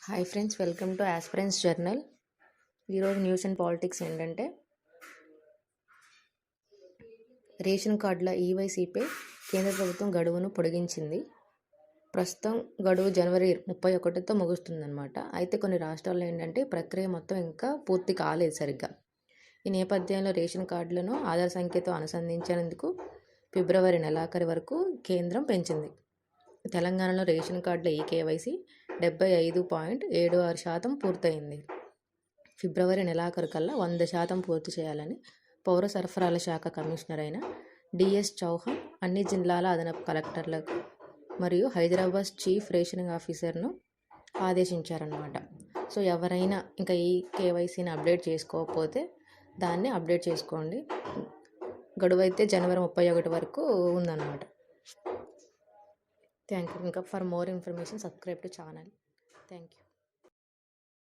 Hi friends, welcome to aspirants journal. ఈరోజు news and politics ఏంటంటే ration కార్డుల ఈవైసీపై కేంద్ర ప్రభుత్వం గడువును పొడిగించింది. ప్రస్తుతం గడువు జనవరి 31తో ముగుస్తుందన్నమాట. అయితే కొన్ని రాష్ట్రాల్లో ఏంటంటే ప్రక్రియ మొత్తం ఇంకా పూర్తి కాలేదు సరిగ్గా. ఈ నేపథ్యంలో రేషన్ కార్డులను ఆధార్ సంఖ్యతో అనుసంధించేందుకు ఫిబ్రవరి నెలాఖరు వరకు కేంద్రం పెంచింది. తెలంగాణలో రేషన్ కార్డుల ఈకేవైసీ 75.76% పూర్తయింది. ఫిబ్రవరి నెలాఖరు కల్లా 100% పూర్తి చేయాలని పౌర సరఫరాల శాఖ కమిషనర్ అయిన డిఎస్ చౌహాన్ అన్ని జిల్లాల అదనపు కలెక్టర్లకు మరియు హైదరాబాద్ చీఫ్ రేషనింగ్ ఆఫీసర్ను ఆదేశించారన్నమాట. సో ఎవరైనా ఇంకా ఈ కేవైసీని అప్డేట్ చేసుకోకపోతే దాన్ని అప్డేట్ చేసుకోండి. గడువు అయితే జనవరి 31 వరకు ఉందన్నమాట. Thank you. For more information, subscribe to channel. Thank you.